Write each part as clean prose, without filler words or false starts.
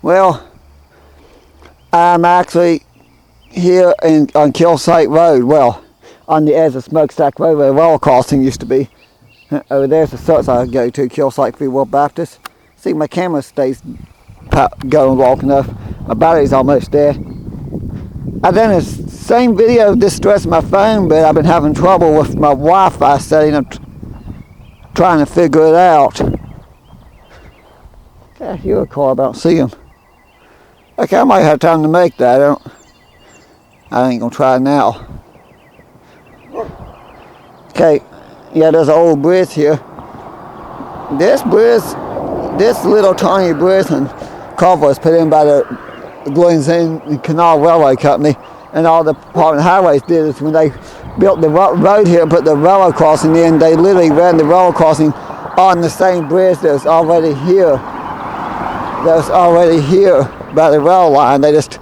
Well, I'm actually here on Killsite Road. Well, on the edge of Smokestack Road where the rail crossing used to be. Over there's the church I go to, Killsite Free Will Baptist. See, my camera stays going long enough. My battery's almost there. I've done the same video distressing my phone, but I've been having trouble with my Wi-Fi setting. I'm trying to figure it out. I hear a car, but I don't see him. Okay, I might have time to make that. I ain't gonna try now. Okay, yeah, there's an old bridge here. This bridge, this little tiny bridge and cover was put in by the Glen Canal Railway Company, and all the Department of Highways did is when they built the road here and put the railroad crossing in, they literally ran the railroad crossing on the same bridge that was already here. That was already here by the rail line. They just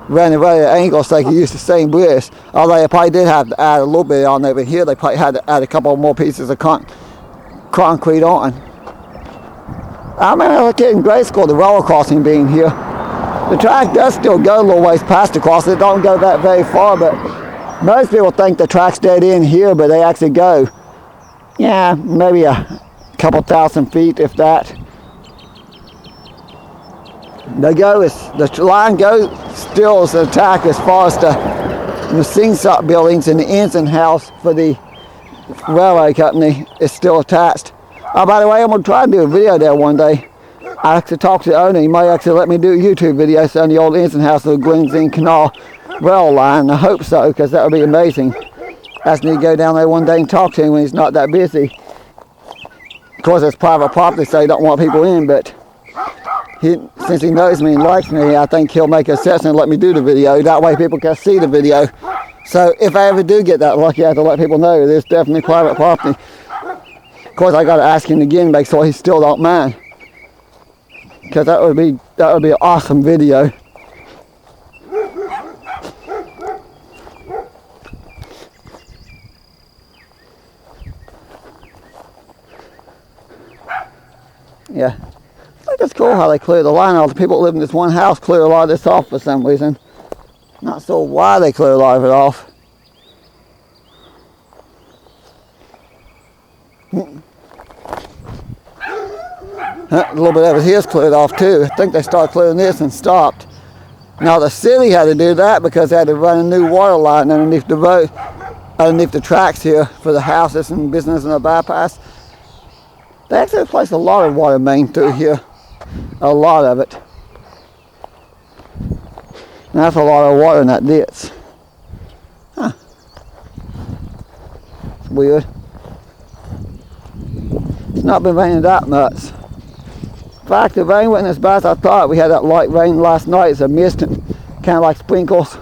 ran the road at angles so they could use the same bridge. Although they probably did have to add a little bit on over here. They probably had to add a couple more pieces of concrete on. I remember as a kid in grade school, the railroad crossing being here. The track does still go a little ways past the crossing. It don't go that very far, but most people think the track's dead in here, but they actually go, yeah, maybe a couple thousand feet, if that. The line goes still as the track as far as the machine shop buildings and the engine house for the railway company is still attached. Oh, by the way, I'm going to try to do a video there one day. I actually talked to the owner. He might actually let me do a YouTube video on the old engine house of the Glen Canal rail line. I hope so, because that would be amazing. I just need to go down there one day and talk to him when he's not that busy. Of course, it's private property, so he don't want people in, but since he knows me and likes me, I think he'll make a exception and let me do the video. That way people can see the video. So if I ever do get that lucky, I have to let people know it is definitely private property. Of course, I got to ask him again, make sure he still don't mind. Because that would be an awesome video. Yeah, I think it's cool how they clear the line. All the people that live in this one house clear a lot of this off for some reason. Not sure why they clear a lot of it off. A little bit of it here's cleared off too. I think they started clearing this and stopped. Now the city had to do that because they had to run a new water line underneath the road, underneath the tracks here for the houses and business and the bypass. They actually placed a lot of water main through here. A lot of it. And that's a lot of water in that ditch. Huh. It's weird. It's not been raining that much. In fact, the rain wasn't as bad as I thought. We had that light rain last night. It's a mist and kind of like sprinkles.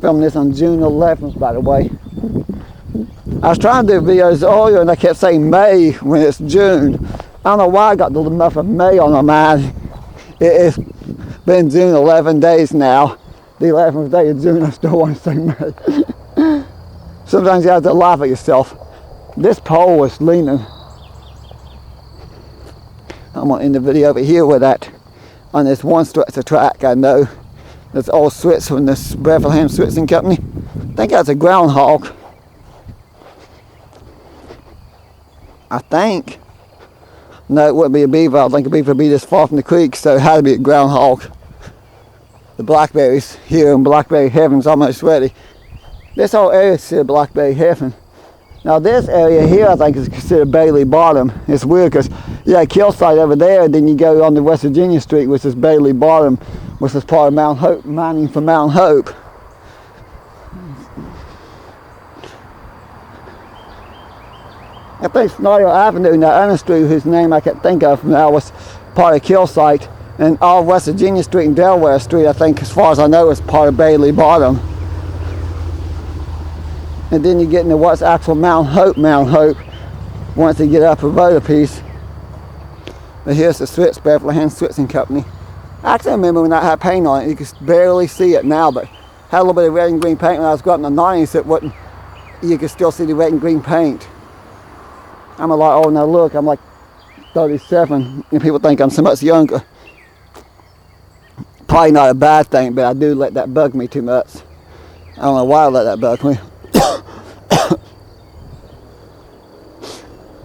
Filming this on June 11th, by the way. I was trying to do videos earlier and I kept saying May when it's June. I don't know why I got the month of May on my mind. It's been June 11 days now. The 11th day of June, I still want to say May. Sometimes you have to laugh at yourself. This pole is leaning. I'm going to end the video over here with that. On this one stretch of track I know. This old switch from this Bethlehem Switching Company. I think that's a groundhog. I think. No, it wouldn't be a beaver. I don't think a beaver would be this far from the creek, so it had to be a groundhog. The blackberries here in Blackberry Heaven's almost ready. This whole area is considered Blackberry Heaven. Now this area here I think is considered Bailey Bottom. It's weird because you got Killsite over there, and then you go on to West Virginia Street, which is Bailey Bottom, which is part of Mount Hope, mining for Mount Hope. I think Snyder Avenue, that other street whose name I can't think of now, was part of Killsite, and all West Virginia Street and Delaware Street, I think, as far as I know, is part of Bailey Bottom. And then you get into what's actual Mount Hope once you get up a road a piece. But here's the switch, Bethlehem Switching Company. I actually remember when that had paint on it. You could barely see it now, but had a little bit of red and green paint when I was growing up in the 90s. It wasn't, you could still see the red and green paint. I'm a lot older now. Look, I'm like 37, and people think I'm so much younger. probably not a bad thing, but I do let that bug me too much. I don't know why I let that bug me.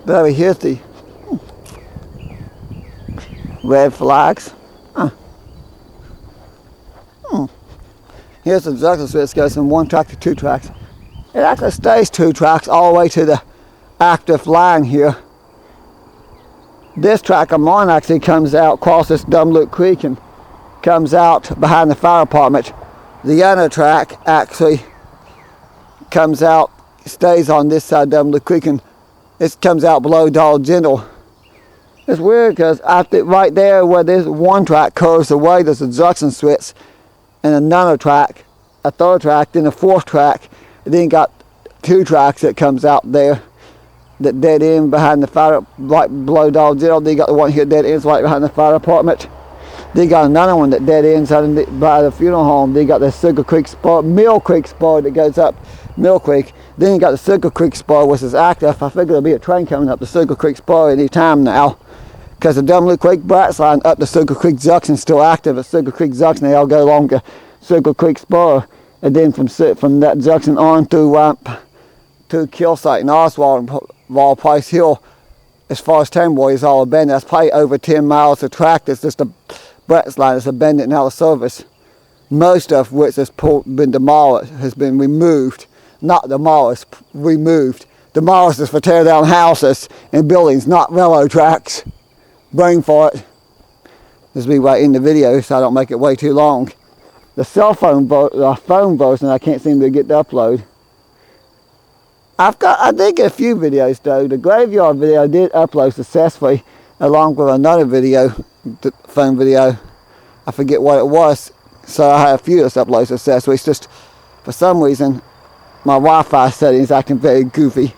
Very healthy. Red flags. Here's the junction switch, goes from 1 track to 2 tracks. It actually stays 2 tracks all the way to the active line here. This track I'm on actually comes out across this Dunloup Creek and comes out behind the fire department. The other track actually comes out, stays on this side of Dunloup Creek, and it comes out below Dollar General. It's weird because right there where this 1 track curves away, there's a junction switch and another track, a 3rd track, then a 4th track, and then you got 2 tracks that comes out there that dead end behind the fire, right below Dollar General. Then you got the one here dead ends right behind the fire department. Then you got another one that dead ends by the funeral home. Then you got the Sugar Creek Spur, Mill Creek Spur that goes up Mill Creek. Then you got the Sugar Creek Spur, which is active. I figure there'll be a train coming up the Sugar Creek Spur any time now, because the Dunloup Creek Brats line up the Sugar Creek Junction is still active. At Sugar Creek Junction, they all go along the Sugar Creek Spur, and then from that junction on through to Killsite and Oswald and Price Hill, as far as Tamboy is all abandoned. That's probably over 10 miles of track. It's just a Brats line that's abandoned and out of service. Most of which has been demolished, has been removed. Not demolished, removed. Demolished is for tear down houses and buildings, not railroad tracks. Brain for it. This will be right in the video so I don't make it way too long. The phone version I can't seem to get to upload. I did get a few videos though. The graveyard video I did upload successfully along with another video, the phone video. I forget what it was. So I had a few that's uploaded successfully. It's just, for some reason, my Wi-Fi settings acting very goofy.